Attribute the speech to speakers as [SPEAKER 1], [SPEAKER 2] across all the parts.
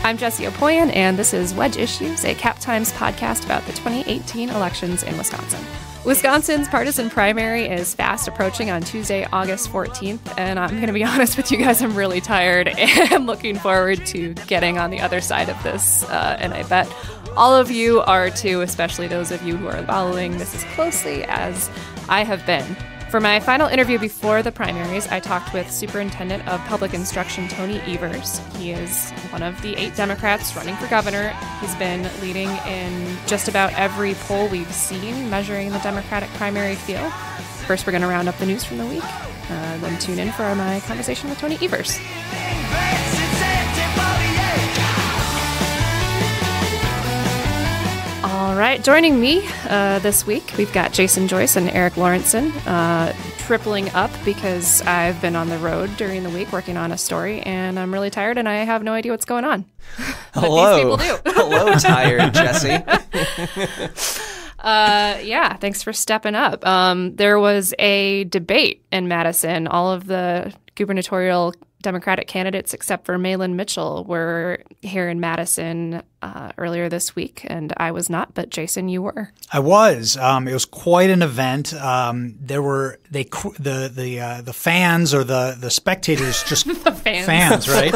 [SPEAKER 1] I'm Jessie Opoyan, and this is Wedge Issues, a Cap Times podcast about the 2018 elections in Wisconsin. Wisconsin's partisan primary is fast approaching on Tuesday, August 14th, and I'm going to be honest with you guys, I'm really tired and looking forward to getting on the other side of this, and I bet all of you are too, especially those of you who are following this as closely as I have been. For my final interview before the primaries, I talked with Superintendent of Public Instruction Tony Evers. He is one of the 8 Democrats running for governor. He's been leading in just about every poll we've seen measuring the Democratic primary field. First, we're going to round up the news from the week, then tune in for my conversation with Tony Evers. All right, joining me this week, we've got Jason Joyce and Eric Lawrenson tripling up because I've been on the road during the week working on a story, and I'm really tired, and I have no idea what's going on.
[SPEAKER 2] Hello.
[SPEAKER 1] These people do.
[SPEAKER 2] Hello, tired Jesse.
[SPEAKER 1] Yeah, thanks for stepping up. There was a debate in Madison. All of the gubernatorial Democratic candidates, except for Malin Mitchell, were here in Madison earlier this week, and I was not. But Jason, you were.
[SPEAKER 3] I was. It was quite an event. There were the fans or the spectators just
[SPEAKER 1] The fans,
[SPEAKER 3] right?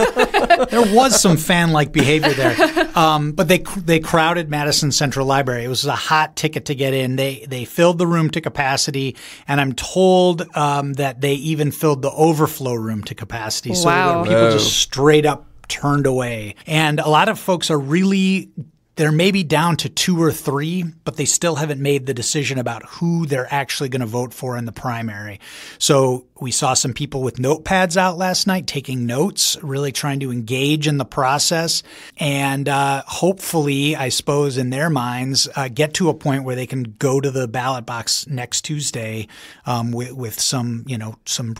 [SPEAKER 3] There was some fan-like behavior there, but they crowded Madison Central Library. It was a hot ticket to get in. They filled the room to capacity, and I'm told that they even filled the overflow room to capacity. So
[SPEAKER 1] Wow.
[SPEAKER 3] people just straight up turned away. And a lot of folks are they're maybe down to 2 or 3, but they still haven't made the decision about who they're actually going to vote for in the primary. So we saw some people with notepads out last night taking notes, really trying to engage in the process, and hopefully, I suppose, in their minds, get to a point where they can go to the ballot box next Tuesday with some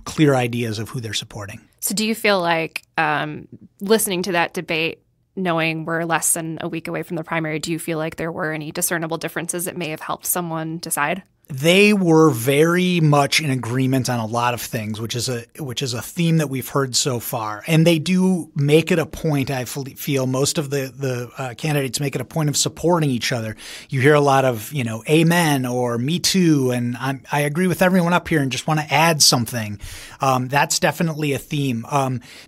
[SPEAKER 3] clear ideas of who they're supporting.
[SPEAKER 1] So do you feel like listening to that debate, knowing we're less than a week away from the primary, do you feel like there were any discernible differences that may have helped someone decide?
[SPEAKER 3] They were very much in agreement on a lot of things, which is a theme that we've heard so far. And they do make it a point, I feel, most of the candidates make it a point of supporting each other. You hear a lot of, amen or me too, and I agree with everyone up here and just want to add something. That's definitely a theme.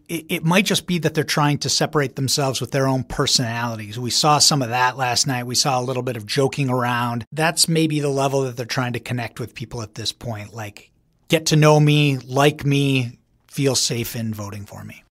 [SPEAKER 3] It might just be that they're trying to separate themselves with their own personalities. We saw some of that last night. We saw a little bit of joking around. That's maybe the level that they're trying to connect with people at this point, like get to know me, like me, feel safe in voting for me.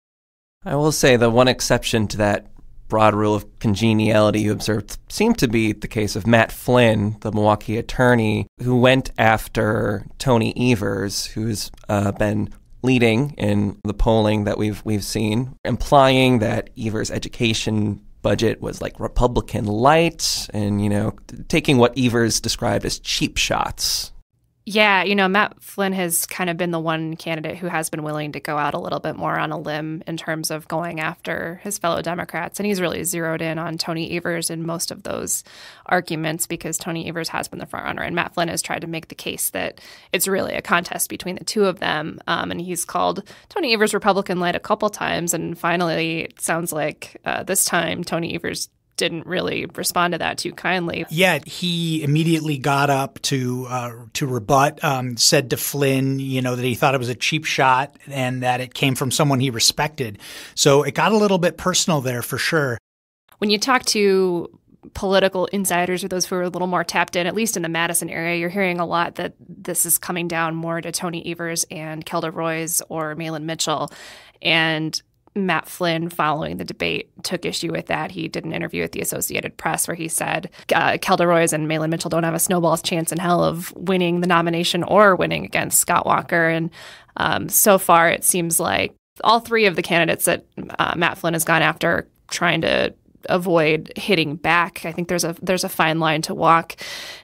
[SPEAKER 2] I will say the one exception to that broad rule of congeniality you observed seemed to be the case of Matt Flynn, the Milwaukee attorney, who went after Tony Evers, who's been leading in the polling that we've seen, implying that Evers' education budget was like Republican light and, taking what Evers described as cheap shots.
[SPEAKER 1] Yeah, Matt Flynn has kind of been the one candidate who has been willing to go out a little bit more on a limb in terms of going after his fellow Democrats. And he's really zeroed in on Tony Evers in most of those arguments because Tony Evers has been the front runner. And Matt Flynn has tried to make the case that it's really a contest between the two of them. And he's called Tony Evers Republican light a couple times. And finally, it sounds like this time Tony Evers didn't really respond to that too kindly.
[SPEAKER 3] Yeah, he immediately got up to rebut, said to Flynn, that he thought it was a cheap shot and that it came from someone he respected. So it got a little bit personal there for sure.
[SPEAKER 1] When you talk to political insiders or those who are a little more tapped in, at least in the Madison area, you're hearing a lot that this is coming down more to Tony Evers and Kelda Roys or Malin Mitchell. And Matt Flynn, following the debate, took issue with that. He did an interview with the Associated Press where he said Kelda Roys and Malin Mitchell don't have a snowball's chance in hell of winning the nomination or winning against Scott Walker. And so far, it seems like all 3 of the candidates that Matt Flynn has gone after trying to avoid hitting back. I think there's a fine line to walk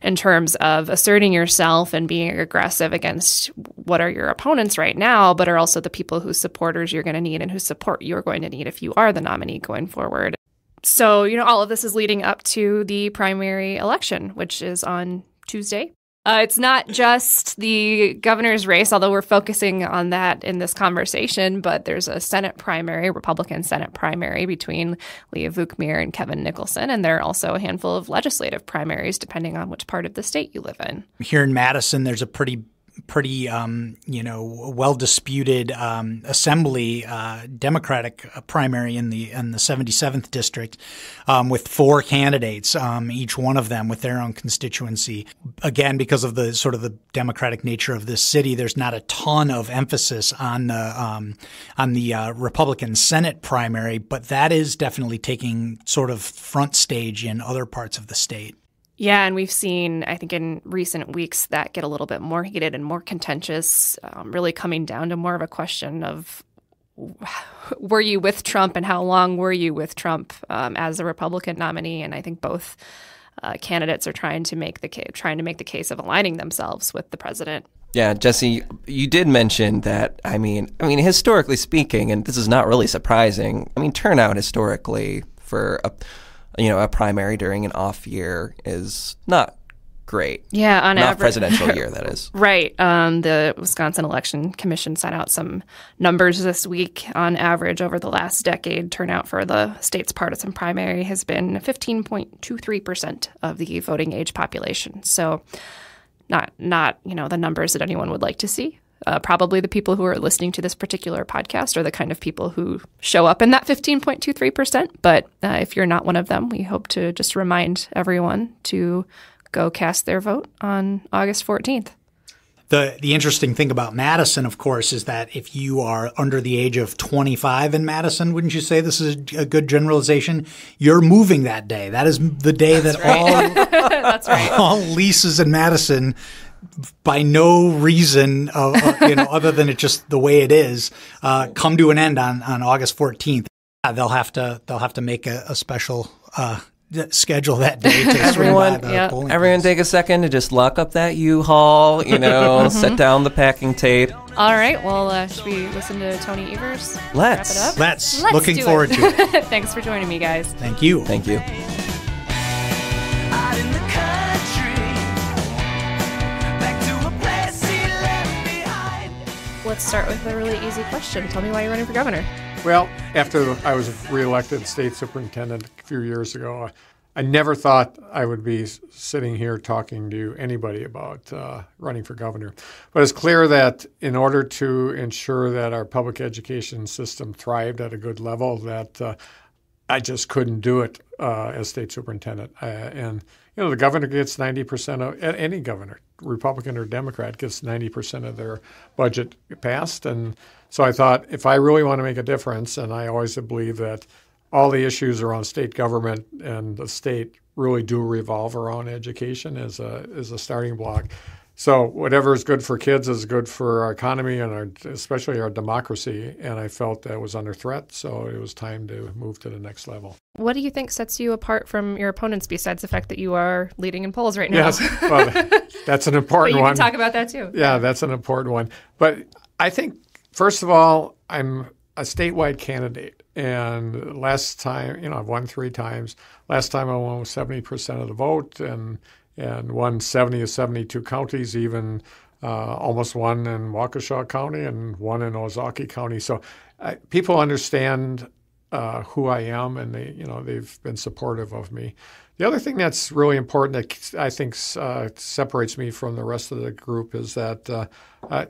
[SPEAKER 1] in terms of asserting yourself and being aggressive against what are your opponents right now, but are also the people whose supporters you're going to need and whose support you're going to need if you are the nominee going forward. So, all of this is leading up to the primary election, which is on Tuesday. It's not just the governor's race, although we're focusing on that in this conversation, but there's a Senate primary, Republican Senate primary between Leah Vukmir and Kevin Nicholson, and there are also a handful of legislative primaries depending on which part of the state you live in.
[SPEAKER 3] Here in Madison, there's a pretty well-disputed assembly Democratic primary in the 77th district with 4 candidates, each one of them with their own constituency. Again, because of the sort of the Democratic nature of this city, there's not a ton of emphasis on the Republican Senate primary, but that is definitely taking sort of front stage in other parts of the state.
[SPEAKER 1] Yeah, and we've seen, I think, in recent weeks that get a little bit more heated and more contentious, really coming down to more of a question of were you with Trump and how long were you with Trump as a Republican nominee? And I think both candidates are trying to make the case of aligning themselves with the president.
[SPEAKER 2] Yeah, Jesse, you did mention that, I mean, historically speaking, and this is not really surprising, turnout historically for a primary during an off year is not great.
[SPEAKER 1] Yeah, on
[SPEAKER 2] not
[SPEAKER 1] average.
[SPEAKER 2] Presidential year, that is.
[SPEAKER 1] Right. The Wisconsin Election Commission sent out some numbers this week. On average, over the last decade, turnout for the state's partisan primary has been 15.23% of the voting age population. So not the numbers that anyone would like to see. Probably the people who are listening to this particular podcast are the kind of people who show up in that 15.23%. But if you're not one of them, we hope to just remind everyone to go cast their vote on August 14th.
[SPEAKER 3] The interesting thing about Madison, of course, is that if you are under the age of 25 in Madison, wouldn't you say this is a good generalization? You're moving that day. That is the day that
[SPEAKER 1] That's right.
[SPEAKER 3] all leases in Madison, by no reason other than it's just the way it is, come to an end on August 14th. They'll have to make a special schedule that day to swing by the polling
[SPEAKER 2] Everyone
[SPEAKER 3] place.
[SPEAKER 2] take a second to just lock up that U-Haul, set down the packing tape.
[SPEAKER 1] All right. Well, should we listen to Tony Evers?
[SPEAKER 2] Let's.
[SPEAKER 1] Wrap it up?
[SPEAKER 3] Let's.
[SPEAKER 1] Let's
[SPEAKER 3] Looking
[SPEAKER 1] do
[SPEAKER 3] forward
[SPEAKER 1] it.
[SPEAKER 3] to it.
[SPEAKER 1] Thanks for joining me, guys.
[SPEAKER 3] Thank you.
[SPEAKER 2] Thank you.
[SPEAKER 4] Out in the country, back to a place he left behind.
[SPEAKER 1] Let's start with a really easy question. Tell me why you're running for governor.
[SPEAKER 5] Well, after I was reelected state superintendent a few years ago, I never thought I would be sitting here talking to anybody about running for governor. But it's clear that in order to ensure that our public education system thrived at a good level, that I just couldn't do it as state superintendent. And the governor gets 90% of any governor, Republican or Democrat, gets 90% of their budget passed. And so I thought, if I really want to make a difference, and I always believe that all the issues around state government and the state really do revolve around education as a starting block. So whatever is good for kids is good for our economy and especially our democracy. And I felt that was under threat, so it was time to move to the next level.
[SPEAKER 1] What do you think sets you apart from your opponents besides the fact that you are leading in polls right now?
[SPEAKER 5] Yes, well, that's an important
[SPEAKER 1] but you
[SPEAKER 5] one.
[SPEAKER 1] can talk about that too.
[SPEAKER 5] Yeah, that's an important one. But I think, first of all, I'm a statewide candidate. And last time, I've won 3 times. Last time I won with 70% of the vote and won 70 of 72 counties, even almost won in Waukesha County and won in Ozaukee County. So people understand who I am, and they've been supportive of me. The other thing that's really important that I think separates me from the rest of the group is that,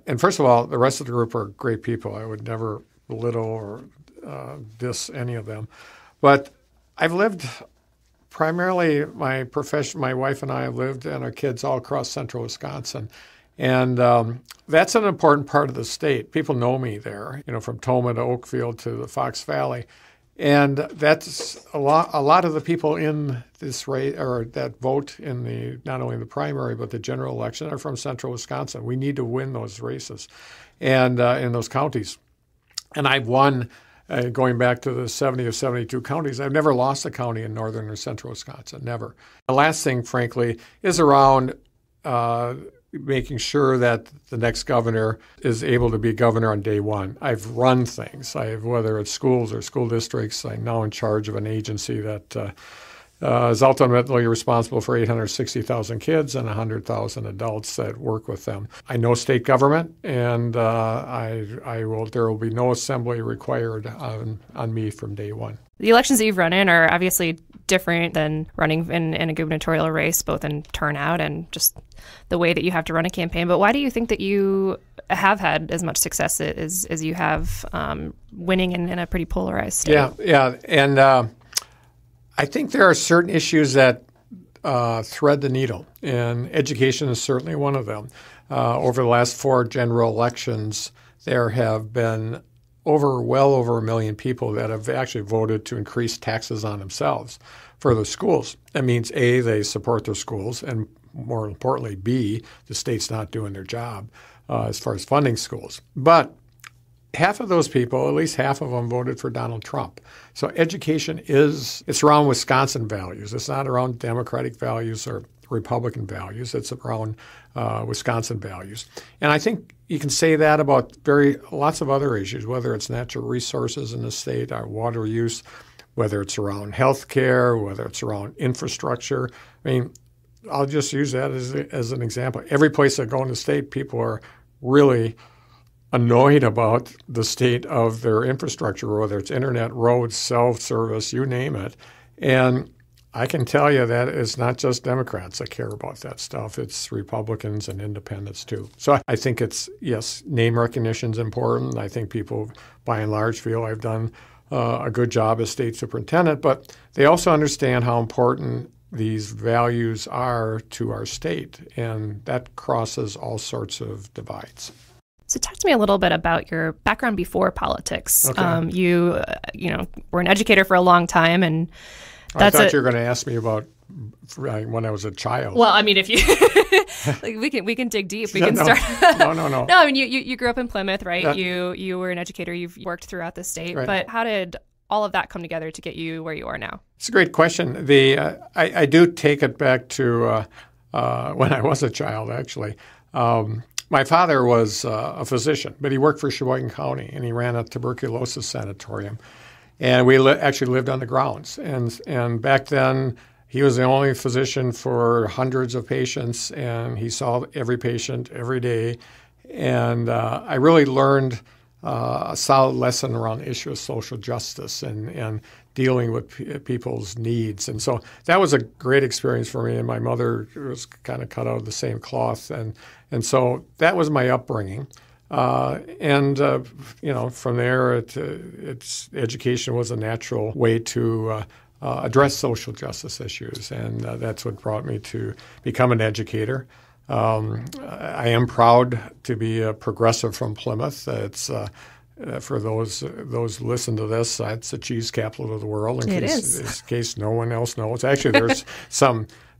[SPEAKER 5] and first of all, the rest of the group are great people. I would never belittle or diss any of them. But I've lived primarily, my wife and I have lived and our kids all across central Wisconsin. And that's an important part of the state. People know me there, from Tomah to Oakfield to the Fox Valley. And that's a lot of the people in this race, or that vote in not only the primary but the general election, are from central Wisconsin. We need to win those races and in those counties. And I've won, going back to the 70 of 72 counties, I've never lost a county in northern or central Wisconsin, never. The last thing, frankly, is around making sure that the next governor is able to be governor on day one. I've run things, whether it's schools or school districts. I'm now in charge of an agency that is ultimately responsible for 860,000 kids and 100,000 adults that work with them. I know state government, and there will be no assembly required on me from day one.
[SPEAKER 1] The elections that you've run in are obviously different than running in a gubernatorial race, both in turnout and just the way that you have to run a campaign. But why do you think that you have had as much success as you have winning in a pretty polarized state?
[SPEAKER 5] Yeah. And I think there are certain issues that thread the needle, and education is certainly one of them. Over the last 4 general elections, there have been well over 1 million people that have actually voted to increase taxes on themselves for the schools. That means, A, they support their schools, and more importantly, B, the state's not doing their job as far as funding schools. But half of those people, at least half of them, voted for Donald Trump. So education it's around Wisconsin values. It's not around Democratic values or Republican values. It's around Wisconsin values. And I think you can say that about lots of other issues, whether it's natural resources in the state, our water use, whether it's around health care, whether it's around infrastructure. I mean, I'll just use that as an example. Every place I go in the state, people are really annoyed about the state of their infrastructure, whether it's internet, roads, self-service, you name it. And I can tell you that it's not just Democrats that care about that stuff. It's Republicans and independents too. So I think yes, name recognition is important. I think people, by and large, feel I've done a good job as state superintendent, but they also understand how important these values are to our state, and that crosses all sorts of divides.
[SPEAKER 1] So talk to me a little bit about your background before politics.
[SPEAKER 5] Okay.
[SPEAKER 1] You were an educator for a long time, and
[SPEAKER 5] I thought you were going to ask me about when I was a child.
[SPEAKER 1] Well, I mean, if you we can dig deep. We can start.
[SPEAKER 5] No.
[SPEAKER 1] No, I mean, you grew up in Plymouth, right?
[SPEAKER 5] Yeah.
[SPEAKER 1] You were an educator. You've worked throughout the state,
[SPEAKER 5] Right.
[SPEAKER 1] But how did all of that come together to get you where you are now?
[SPEAKER 5] It's a great question. I do take it back to when I was a child, actually. My father was a physician, but he worked for Sheboygan County, and he ran a tuberculosis sanatorium. And we actually lived on the grounds. And back then, he was the only physician for hundreds of patients, and he saw every patient every day. And I really learned a solid lesson around the issue of social justice and dealing with people's needs. And so that was a great experience for me. And my mother was kind of cut out of the same cloth. And so that was my upbringing. From there, education was a natural way to address social justice issues. And that's what brought me to become an educator. I am proud to be a progressive from Plymouth. It's for those who listen to this, it's the cheese capital of the world. In case no one else knows, actually, there's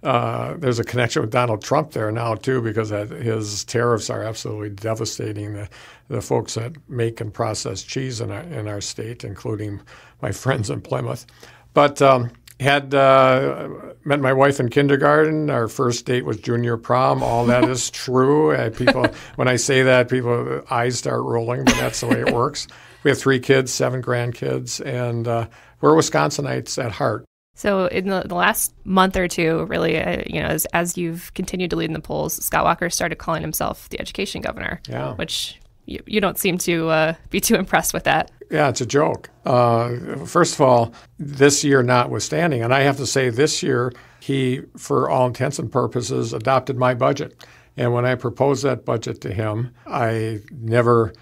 [SPEAKER 5] there's a connection with Donald Trump there now too, because his tariffs are absolutely devastating the folks that make and process cheese in our state, including my friends in Plymouth. But had met my wife in kindergarten. Our first date was junior prom. All that is true. When I say that, people's eyes start rolling, but that's the way it works. We have 3 kids, 7 grandkids, and we're Wisconsinites at heart.
[SPEAKER 1] So in the last month or two, really, as you've continued to lead in the polls, Scott Walker started calling himself the education governor, which you don't seem to be too impressed with that.
[SPEAKER 5] Yeah, it's a joke. First of all, this year notwithstanding, and I have to say this year, he, for all intents and purposes, adopted my budget. And when I proposed that budget to him, I never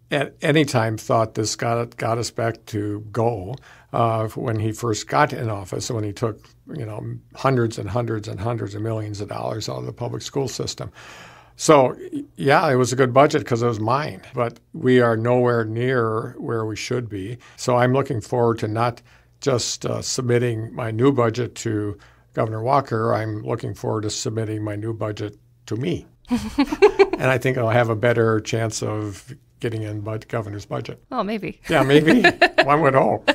[SPEAKER 5] at any time thought this got us back to go when he first got in office, when he took hundreds and hundreds and hundreds of millions of dollars out of the public school system. So, yeah, it was a good budget because it was mine, but we are nowhere near where we should be. So I'm looking forward to not just submitting my new budget to Governor Walker. I'm looking forward to submitting my new budget to me. And I think I'll have a better chance of getting in governor's budget.
[SPEAKER 1] Oh, maybe.
[SPEAKER 5] Yeah, maybe. One would hope.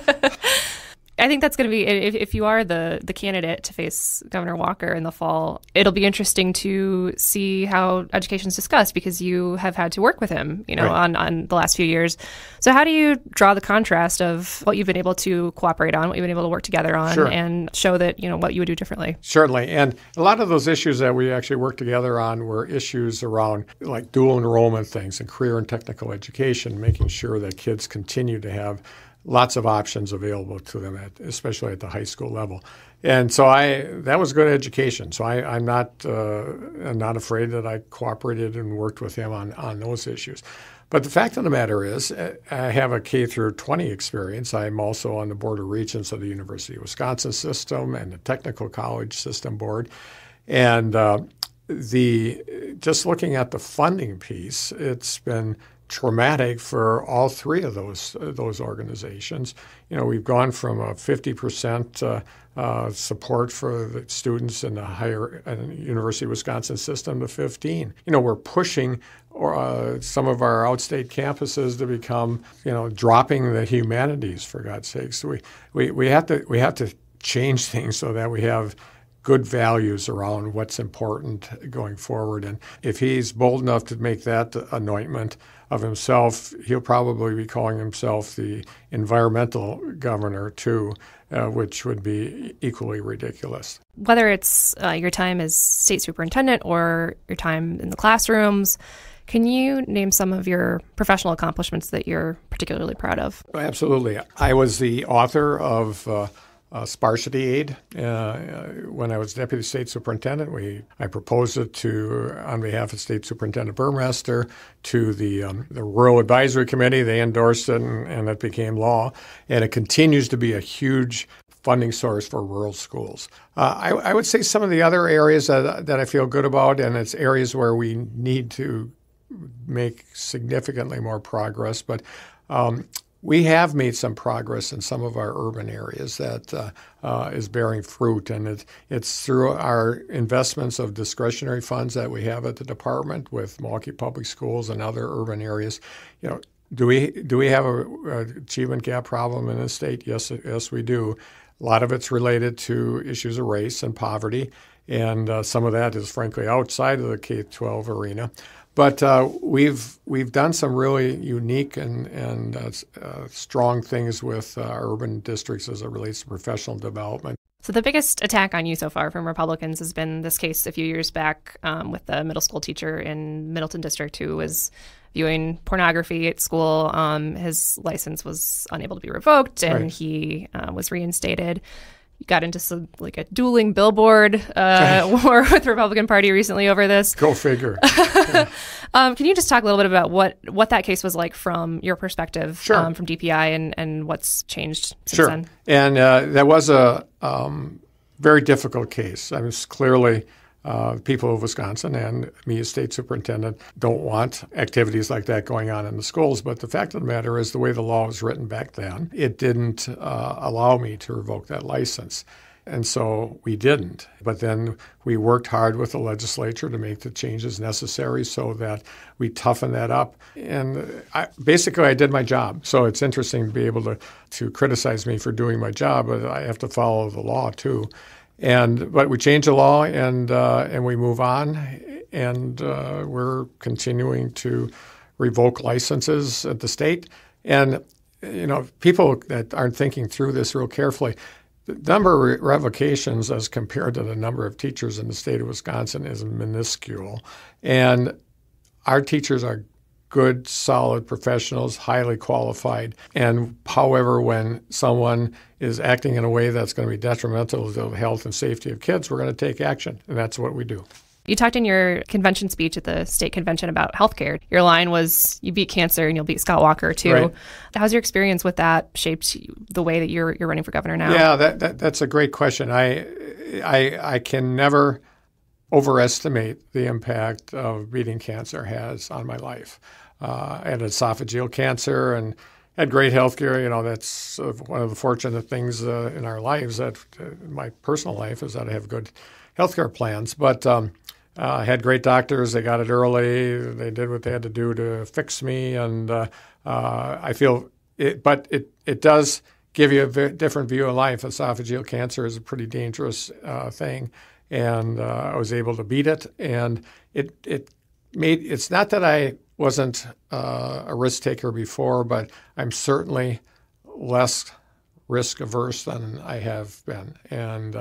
[SPEAKER 1] I think that's going to be, if you are the candidate to face Governor Walker in the fall, it'll be interesting to see how education's discussed because you have had to work with him, on the last few years. So how do you draw the contrast of what you've been able to cooperate on, what you've been able to work together on, and show that, what you would do differently?
[SPEAKER 5] Certainly. And a lot of those issues that we actually worked together on were issues around like dual enrollment things and career and technical education, making sure that kids continue to have lots of options available to them, especially at the high school level. And so that was good education. So I'm not afraid that I cooperated and worked with him on those issues. But the fact of the matter is, I have a K through 20 experience. I'm also on the Board of Regents of the University of Wisconsin system and the Technical College System Board. And just looking at the funding piece, it's been traumatic for all three of those organizations. We've gone from a 50% support for the students in the higher University of Wisconsin system to 15. We're pushing some of our outstate campuses to become, dropping the humanities, for God's sakes. We have to change things so that we have good values around what's important going forward. And if he's bold enough to make that anointment of himself, he'll probably be calling himself the environmental governor too, which would be equally ridiculous.
[SPEAKER 1] Whether it's your time as state superintendent or your time in the classrooms, can you name some of your professional accomplishments that you're particularly proud of?
[SPEAKER 5] Absolutely. I was the author of sparsity aid. When I was deputy state superintendent, I proposed it on behalf of State Superintendent Burmester to the Rural Advisory Committee. They endorsed it, and it became law. And it continues to be a huge funding source for rural schools. I would say some of the other areas that I feel good about, and it's areas where we need to make significantly more progress, but we have made some progress in some of our urban areas that is bearing fruit, and it's through our investments of discretionary funds that we have at the department with Milwaukee Public Schools and other urban areas. Do we have a achievement gap problem in the state? Yes, we do. A lot of it's related to issues of race and poverty, and some of that is frankly outside of the K-12 arena. But we've done some really unique and strong things with our urban districts as it relates to professional development.
[SPEAKER 1] So the biggest attack on you so far from Republicans has been this case a few years back with the middle school teacher in Middleton District who was viewing pornography at school. His license was unable to be revoked, and he was reinstated. You got into a dueling billboard war with the Republican Party recently over this.
[SPEAKER 5] Go figure.
[SPEAKER 1] Can you just talk a little bit about what that case was like from your perspective, from DPI, and what's changed since then?
[SPEAKER 5] And that was a very difficult case. I mean, clearly people of Wisconsin and me as state superintendent don't want activities like that going on in the schools. But the fact of the matter is the way the law was written back then, it didn't allow me to revoke that license. And so we didn't. But then we worked hard with the legislature to make the changes necessary so that we toughen that up. And I did my job. So it's interesting to be able to criticize me for doing my job, but I have to follow the law too. But we change the law and we move on, and we're continuing to revoke licenses at the state. And people that aren't thinking through this real carefully, the number of revocations as compared to the number of teachers in the state of Wisconsin is minuscule. And our teachers are good, solid professionals, highly qualified. And however, when someone is acting in a way that's going to be detrimental to the health and safety of kids, we're going to take action. And that's what we do.
[SPEAKER 1] You talked in your convention speech at the state convention about healthcare. Your line was, you beat cancer and you'll beat Scott Walker too.
[SPEAKER 5] Right.
[SPEAKER 1] How's your experience with that shaped the way that you're running for governor now?
[SPEAKER 5] Yeah, that's a great question. I can never overestimate the impact of beating cancer has on my life. I had esophageal cancer and had great health care. That's one of the fortunate things in our lives, that my personal life, is that I have good health care plans. But I had great doctors. They got it early. They did what they had to do to fix me. And I feel it, but it does give you a different view of life. Esophageal cancer is a pretty dangerous thing, and I was able to beat it. And it's not that I wasn't a risk taker before, but I'm certainly less risk averse than I have been. And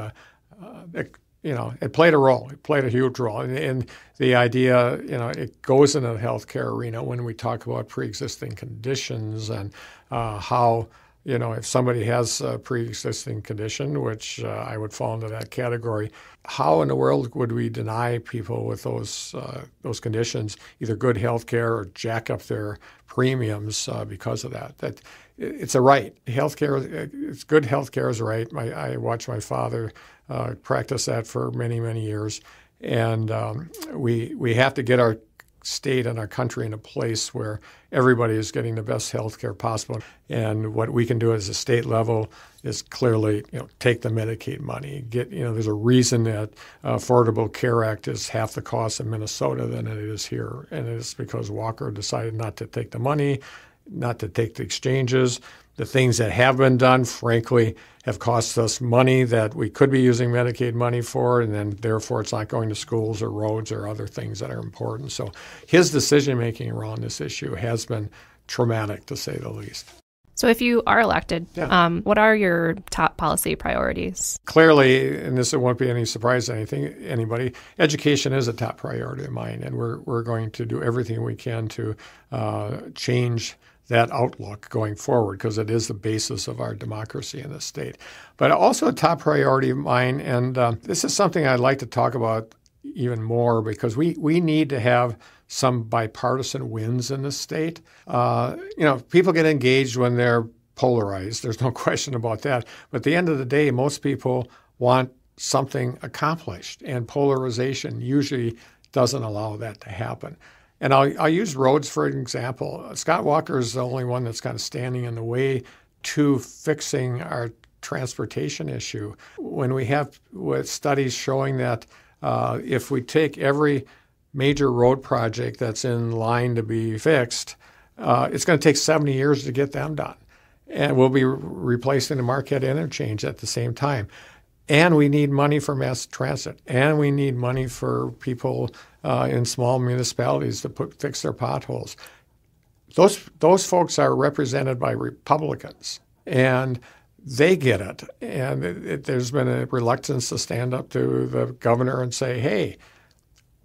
[SPEAKER 5] it played a role. It played a huge role. And the idea, it goes into the healthcare arena when we talk about pre-existing conditions and how, if somebody has a pre-existing condition, which I would fall into that category, how in the world would we deny people with those conditions either good health care or jack up their premiums because of that? That it's a right. Healthcare, it's good healthcare is a right. I watched my father practice that for many, many years, and we have to get our state and our country in a place where everybody is getting the best health care possible. And what we can do as a state level is clearly, take the Medicaid money. There's a reason that Affordable Care Act is half the cost in Minnesota than it is here. And it's because Walker decided not to take the money, not to take the exchanges. The things that have been done, frankly, have cost us money that we could be using Medicaid money for, and then therefore it's not going to schools or roads or other things that are important. So his decision-making around this issue has been traumatic, to say the least.
[SPEAKER 1] So if you are elected, what are your top policy priorities?
[SPEAKER 5] Clearly, and this won't be any surprise to anybody, education is a top priority of mine, and we're going to do everything we can to change that outlook going forward, because it is the basis of our democracy in this state. But also a top priority of mine, and this is something I'd like to talk about even more, because we need to have some bipartisan wins in this state. People get engaged when they're polarized. There's no question about that. But at the end of the day, most people want something accomplished, and polarization usually doesn't allow that to happen. And I'll use roads for an example. Scott Walker is the only one that's kind of standing in the way to fixing our transportation issue. When we have studies showing that if we take every major road project that's in line to be fixed, it's going to take 70 years to get them done. And we'll be replacing the Marquette interchange at the same time. And we need money for mass transit. And we need money for people in small municipalities to fix their potholes. Those folks are represented by Republicans, and they get it. And there's been a reluctance to stand up to the governor and say, hey,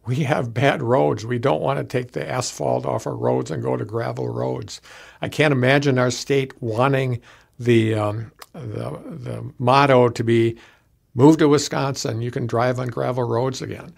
[SPEAKER 5] we have bad roads. We don't want to take the asphalt off our roads and go to gravel roads. I can't imagine our state wanting the motto to be, move to Wisconsin, you can drive on gravel roads again.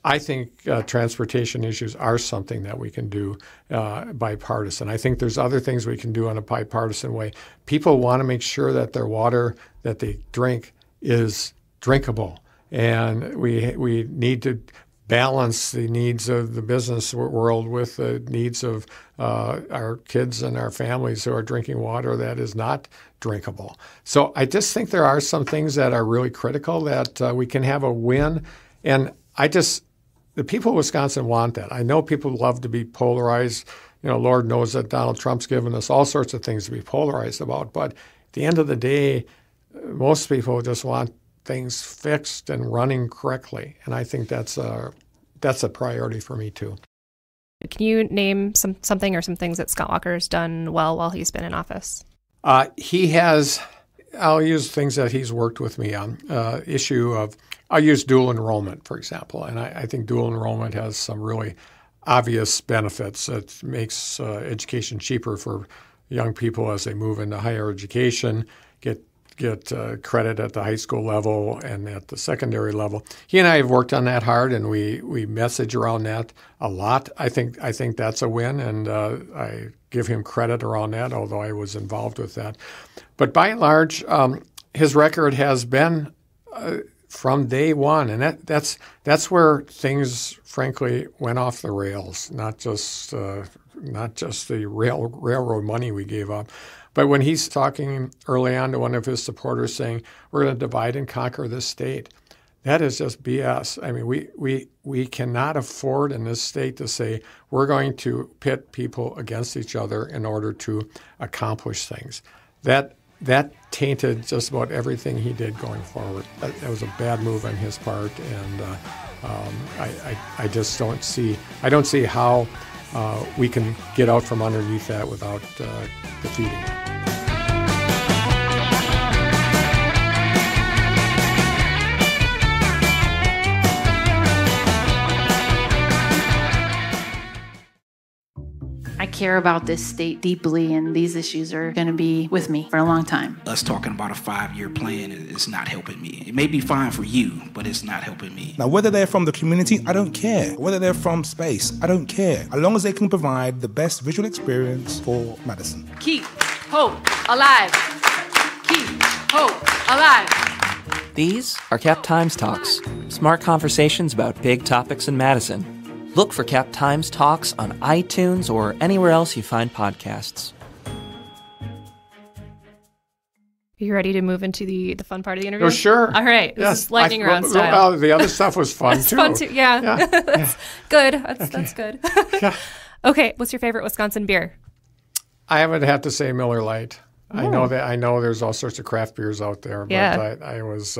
[SPEAKER 5] I think transportation issues are something that we can do bipartisan. I think there's other things we can do in a bipartisan way. People want to make sure that their water that they drink is drinkable. And we need to balance the needs of the business world with the needs of our kids and our families who are drinking water that is not drinkable. So I just think there are some things that are really critical that we can have a win. And the people of Wisconsin want that. I know people love to be polarized. Lord knows that Donald Trump's given us all sorts of things to be polarized about. But at the end of the day, most people just want things fixed and running correctly. And I think that's a priority for me too.
[SPEAKER 1] Can you name something or some things that Scott Walker's done well while he's been in office?
[SPEAKER 5] He has, I'll use things that he's worked with me on. I'll use dual enrollment, for example. And I think dual enrollment has some really obvious benefits. It makes education cheaper for young people as they move into higher education, get credit at the high school level and at the secondary level. He and I have worked on that hard, and we message around that a lot. I think that's a win, and I give him credit around that, although I was involved with that. But by and large, his record has been from day one, and that's where things, frankly, went off the rails. Not just the railroad money we gave up. But when he's talking early on to one of his supporters saying, we're going to divide and conquer this state, that is just BS. I mean, we cannot afford in this state to say we're going to pit people against each other in order to accomplish things. That that tainted just about everything he did going forward. That was a bad move on his part, and I just don't see how we can get out from underneath that without defeating it.
[SPEAKER 6] I care about this state deeply, and these issues are going to be with me for a long time.
[SPEAKER 7] Us talking about a 5-year plan is not helping me. It may be fine for you, but it's not helping me.
[SPEAKER 8] Now, whether they're from the community, I don't care. Whether they're from space, I don't care. As long as they can provide the best visual experience for Madison.
[SPEAKER 6] Keep hope alive. Keep hope alive.
[SPEAKER 9] These are Cap Times Talks, smart conversations about big topics in Madison. Look for Cap Times Talks on iTunes or anywhere else you find podcasts.
[SPEAKER 1] Are you ready to move into the fun part of the interview?
[SPEAKER 5] Oh, sure.
[SPEAKER 1] All right.
[SPEAKER 5] Yes.
[SPEAKER 1] This is lightning round style.
[SPEAKER 5] Well, the other stuff was fun,
[SPEAKER 1] It's
[SPEAKER 5] too.
[SPEAKER 1] fun, too. Yeah. That's good. That's good.
[SPEAKER 5] Yeah.
[SPEAKER 1] Okay. What's your favorite Wisconsin beer?
[SPEAKER 5] I would have to say Miller Lite. I know there's all sorts of craft beers out there, but
[SPEAKER 1] Yeah.
[SPEAKER 5] I was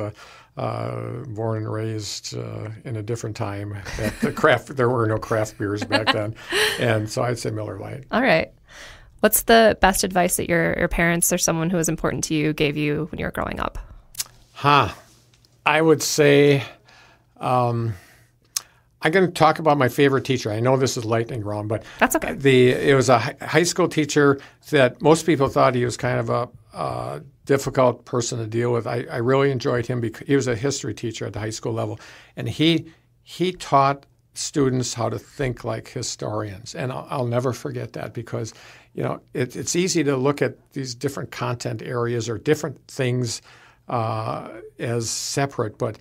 [SPEAKER 5] born and raised in a different time. There were no craft beers back then, and so I'd say Miller Lite.
[SPEAKER 1] All right. What's the best advice that your parents or someone who was important to you gave you when you were growing up?
[SPEAKER 5] I would say I'm going to talk about my favorite teacher. I know this is lightning round, but
[SPEAKER 1] That's okay.
[SPEAKER 5] It was a high school teacher that most people thought he was kind of a difficult person to deal with. I really enjoyed him because he was a history teacher at the high school level, and he taught students how to think like historians, and I'll never forget that because it's easy to look at these different content areas or different things as separate, but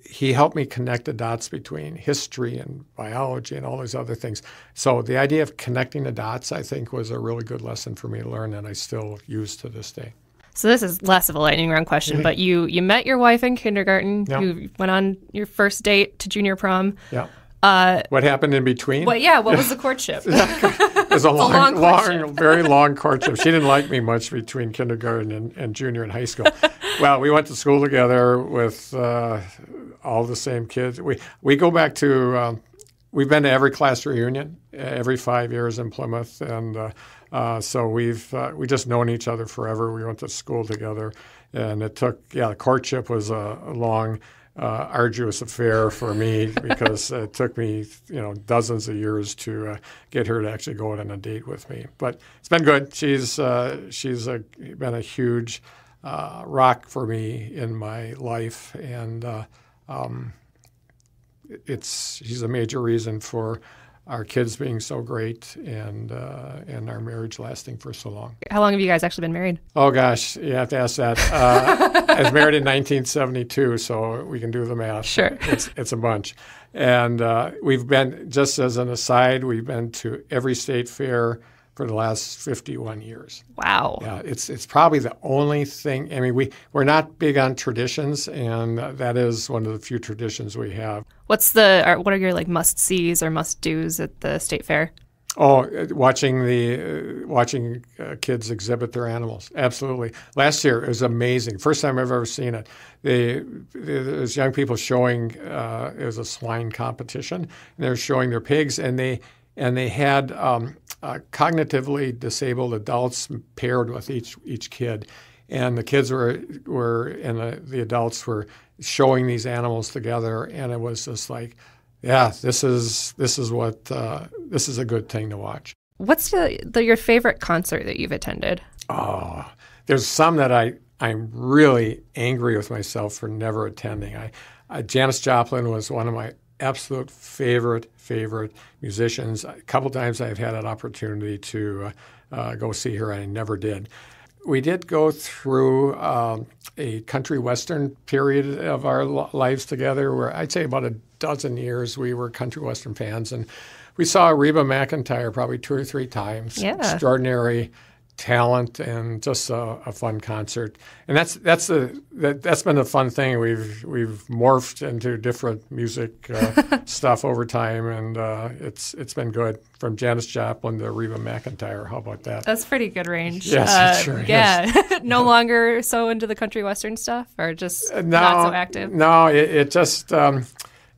[SPEAKER 5] he helped me connect the dots between history and biology and all these other things. So the idea of connecting the dots, I think, was a really good lesson for me to learn, and I still use to this day.
[SPEAKER 1] So this is less of a lightning round question, but you met your wife in kindergarten.
[SPEAKER 5] Yeah.
[SPEAKER 1] You went on your first date to junior prom.
[SPEAKER 5] Yeah. What happened in between?
[SPEAKER 1] What was the courtship?
[SPEAKER 5] It was a
[SPEAKER 1] long courtship.
[SPEAKER 5] very long courtship. She didn't like me much between kindergarten and junior and high school. Well, we went to school together with all the same kids. We go back to we've been to every class reunion every 5 years in Plymouth, and so we just known each other forever. We went to school together, and it took the courtship was a long. Arduous affair for me because it took me, dozens of years to get her to actually go out on a date with me. But it's been good. She's been a huge rock for me in my life, and she's a major reason for our kids being so great and our marriage lasting for so long.
[SPEAKER 1] How long have you guys actually been married?
[SPEAKER 5] Oh, gosh, you have to ask that. I was married in 1972, so we can do the math.
[SPEAKER 1] Sure.
[SPEAKER 5] It's a bunch. And we've been, just as an aside, we've been to every state fair for the last 51 years.
[SPEAKER 1] Wow.
[SPEAKER 5] Yeah, it's probably the only thing. I mean, we're not big on traditions, and that is one of the few traditions we have.
[SPEAKER 1] What are your must-sees or must-dos at the state fair?
[SPEAKER 5] Oh, watching kids exhibit their animals. Absolutely. Last year, it was amazing. First time I've ever seen it. There's young people showing, it was a swine competition, and they're showing their pigs, and they had cognitively disabled adults paired with each kid. And the kids were and the adults were showing these animals together, and it was just like, yeah, this is a good thing to watch.
[SPEAKER 1] What's your favorite concert that you've attended?
[SPEAKER 5] Oh, there's some that I'm really angry with myself for never attending. Janis Joplin was one of my absolute favorite musicians. A couple times I've had an opportunity to go see her, and I never did. We did go through a country western period of our lives together where I'd say about a dozen years we were country western fans, and we saw Reba McEntire probably 2 or 3 times.
[SPEAKER 1] Yeah.
[SPEAKER 5] Extraordinary talent and just a fun concert. And that's been the fun thing. We've morphed into different music stuff over time, and it's been good. From Janis Joplin to Reba McEntire. How about that?
[SPEAKER 1] That's pretty good range.
[SPEAKER 5] Yes, it sure is.
[SPEAKER 1] No longer so into the country western stuff, or just not so active?
[SPEAKER 5] No, it just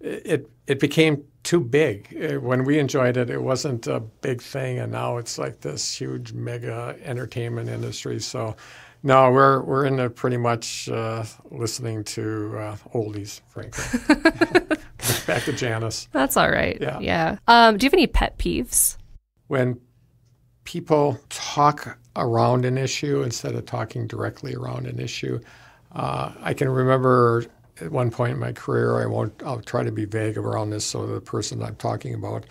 [SPEAKER 5] it became too big. When we enjoyed it, it wasn't a big thing, and now it's like this huge mega entertainment industry. So, no, we're into pretty much listening to oldies, frankly. Back to Janis.
[SPEAKER 1] That's all right.
[SPEAKER 5] Yeah.
[SPEAKER 1] Do you have any pet peeves?
[SPEAKER 5] When people talk around an issue instead of talking directly around an issue, I can remember at one point in my career, I'll try to be vague around this so the person I'm talking about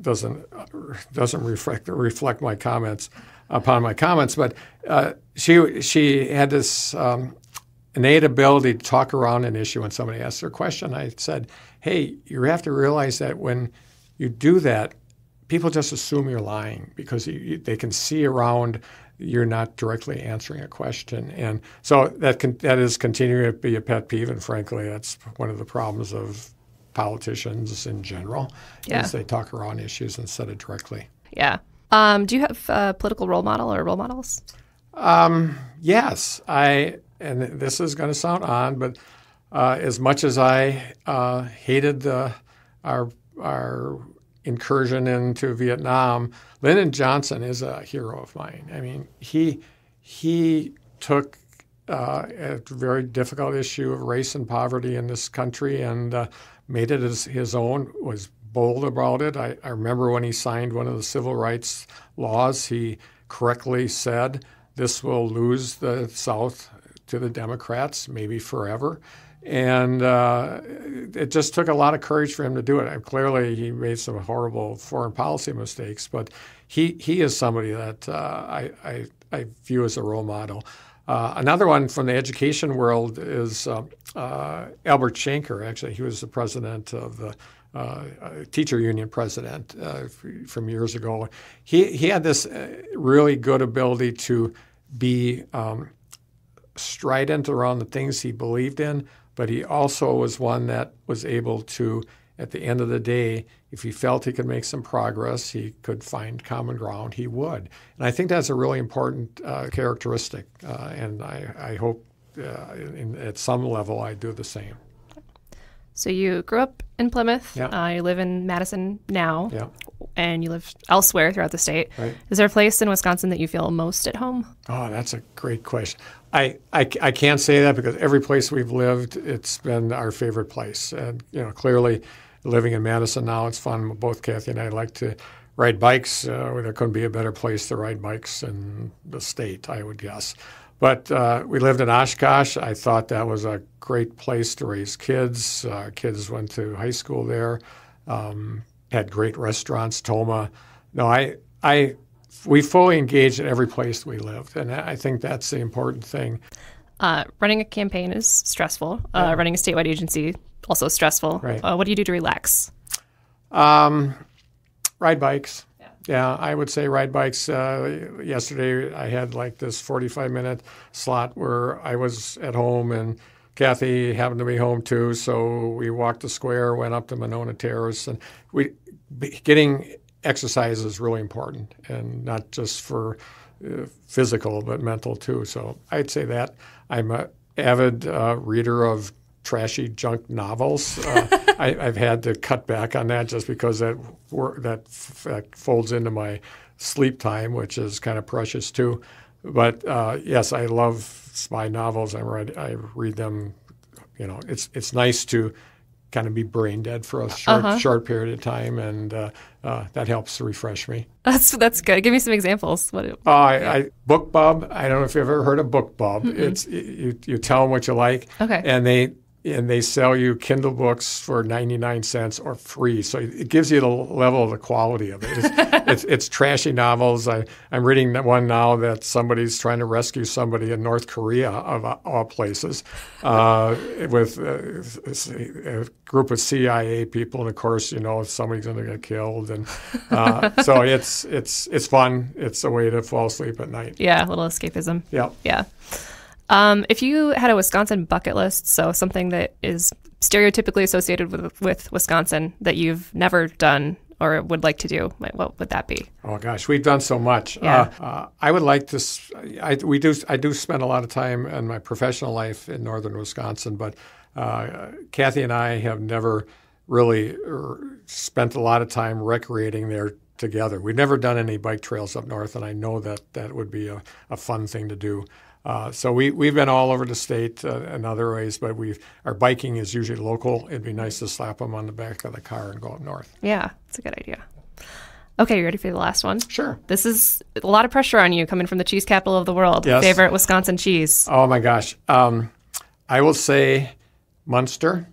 [SPEAKER 5] doesn't reflect my comments upon my comments. But she had this innate ability to talk around an issue when somebody asked her a question. I said, hey, you have to realize that when you do that, people just assume you're lying because they can see around you're not directly answering a question. And so that is continuing to be a pet peeve, and frankly, that's one of the problems of politicians in general, is they talk around issues instead of directly.
[SPEAKER 1] Yeah. Do you have a political role model or role models?
[SPEAKER 5] Yes. And this is going to sound odd, but as much as I hated our incursion into Vietnam, Lyndon Johnson is a hero of mine. I mean, he took a very difficult issue of race and poverty in this country and made it as his own, was bold about it. I remember when he signed one of the civil rights laws, he correctly said, this will lose the South to the Democrats, maybe forever. And it just took a lot of courage for him to do it. Clearly, he made some horrible foreign policy mistakes, but he is somebody that I view as a role model. Another one from the education world is Albert Shanker. Actually, he was the president of the teacher union president from years ago. He had this really good ability to be strident around the things he believed in, but he also was one that was able to, at the end of the day, if he felt he could make some progress, he could find common ground, he would. And I think that's a really important characteristic, and I hope at some level I do the same.
[SPEAKER 1] So you grew up in Plymouth.
[SPEAKER 5] Yeah.
[SPEAKER 1] You live in Madison now.
[SPEAKER 5] Yeah.
[SPEAKER 1] And you live elsewhere throughout the state.
[SPEAKER 5] Right.
[SPEAKER 1] Is there a place in Wisconsin that you feel most at home?
[SPEAKER 5] Oh, that's a great question. I can't say that because every place we've lived, it's been our favorite place. And, clearly living in Madison now, it's fun. Both Kathy and I like to ride bikes. There couldn't be a better place to ride bikes in the state, I would guess. But we lived in Oshkosh. I thought that was a great place to raise kids. Our kids went to high school there, had great restaurants, Tomah. No, we fully engaged in every place we lived, and I think that's the important thing.
[SPEAKER 1] Running a campaign is stressful. Running a statewide agency, also stressful.
[SPEAKER 5] Right.
[SPEAKER 1] What do you do to relax?
[SPEAKER 5] Ride bikes. Yeah, I would say ride bikes. Yesterday I had like this 45-minute slot where I was at home and Kathy happened to be home too, so we walked the square, went up to Monona Terrace, and getting exercise is really important, and not just for physical but mental too. So I'd say that. I'm an avid reader of trashy junk novels. I've had to cut back on that just because that folds into my sleep time, which is kind of precious too. But yes, I love spy novels. I read them. It's nice to kind of be brain dead for a short period of time, and that helps to refresh me.
[SPEAKER 1] That's good. Give me some examples.
[SPEAKER 5] BookBub. I don't know if you've ever heard of BookBub.
[SPEAKER 1] Mm-mm.
[SPEAKER 5] It's you tell them what you like,
[SPEAKER 1] okay,
[SPEAKER 5] and and they sell you Kindle books for 99 cents or free. So it gives you the level of the quality of it. It's trashy novels. I'm reading one now that somebody's trying to rescue somebody in North Korea, of all places, with a group of CIA people. And, of course, somebody's going to get killed. And so it's fun. It's a way to fall asleep at night.
[SPEAKER 1] Yeah, a little escapism.
[SPEAKER 5] Yeah.
[SPEAKER 1] Yeah. If you had a Wisconsin bucket list, so something that is stereotypically associated with Wisconsin that you've never done or would like to do, what would that be?
[SPEAKER 5] Oh gosh, we've done so much.
[SPEAKER 1] Yeah.
[SPEAKER 5] I would like to. I do spend a lot of time in my professional life in northern Wisconsin, but Kathy and I have never really spent a lot of time recreating there together. We've never done any bike trails up north, and I know that would be a fun thing to do. So we've been all over the state in other ways, but our biking is usually local. It'd be nice to slap them on the back of the car and go up north.
[SPEAKER 1] Yeah, it's a good idea. Okay, you ready for the last one?
[SPEAKER 5] Sure. This
[SPEAKER 1] is a lot of pressure on you coming from the cheese capital of the world.
[SPEAKER 5] Yes.
[SPEAKER 1] Favorite Wisconsin cheese?
[SPEAKER 5] Oh, my gosh. I will say Munster.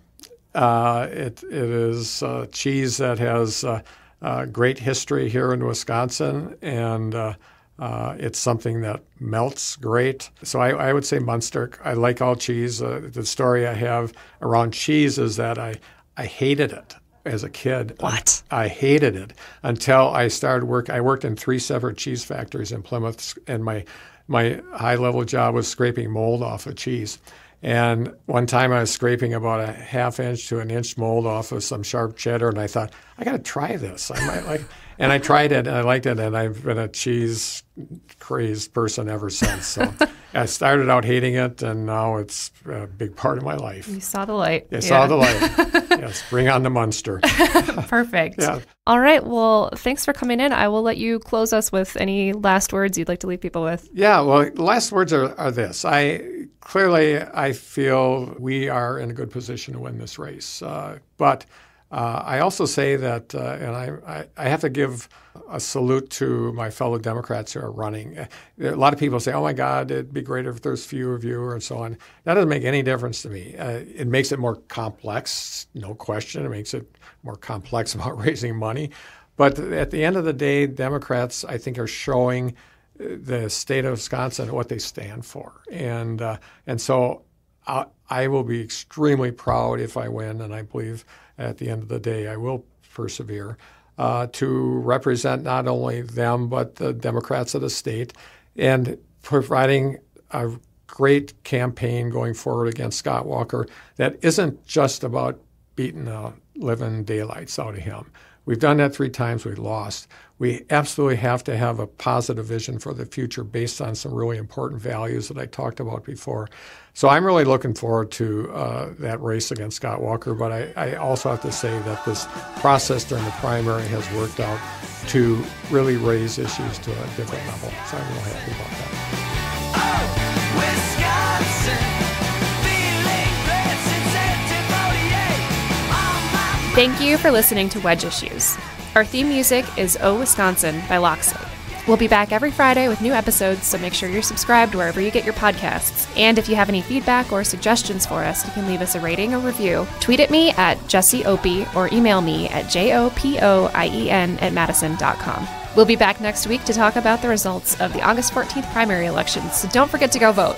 [SPEAKER 5] It is cheese that has great history here in Wisconsin, and it's something that melts great. So I would say Munster. I like all cheese. The story I have around cheese is that I hated it as a kid.
[SPEAKER 1] What?
[SPEAKER 5] I hated it until I started work. I worked in 3 separate cheese factories in Plymouth, and my high-level job was scraping mold off of cheese. And one time I was scraping about a 1/2 inch to 1 inch mold off of some sharp cheddar, and I thought, I got to try this. I might like. And I tried it, and I liked it, and I've been a cheese-crazed person ever since. So I started out hating it, and now it's a big part of my life.
[SPEAKER 1] You saw the light.
[SPEAKER 5] I saw the light. Yes, bring on the Munster.
[SPEAKER 1] Perfect.
[SPEAKER 5] Yeah.
[SPEAKER 1] All right. Well, thanks for coming in. I will let you close us with any last words you'd like to leave people with.
[SPEAKER 5] Yeah, well, the last words are this. I feel we are in a good position to win this race. But I also say that, and I have to give a salute to my fellow Democrats who are running. A lot of people say, oh, my God, it'd be great if there's fewer of you and so on. That doesn't make any difference to me. It makes it more complex, no question. It makes it more complex about raising money. But at the end of the day, Democrats, I think, are showing the state of Wisconsin what they stand for. And so I will be extremely proud if I win, and I believe at the end of the day I will persevere to represent not only them but the Democrats of the state and providing a great campaign going forward against Scott Walker that isn't just about beating the living daylights out of him. We've done that 3 times. We lost. We absolutely have to have a positive vision for the future based on some really important values that I talked about before. So I'm really looking forward to that race against Scott Walker. But I also have to say that this process during the primary has worked out to really raise issues to a different level. So I'm real happy about that.
[SPEAKER 1] Thank you for listening to Wedge Issues. Our theme music is Oh Wisconsin by Loxley. We'll be back every Friday with new episodes, so make sure you're subscribed wherever you get your podcasts. And if you have any feedback or suggestions for us, you can leave us a rating or review. Tweet at me at Jessie Opie or email me at jopoien@madison.com. We'll be back next week to talk about the results of the August 14th primary elections, so don't forget to go vote.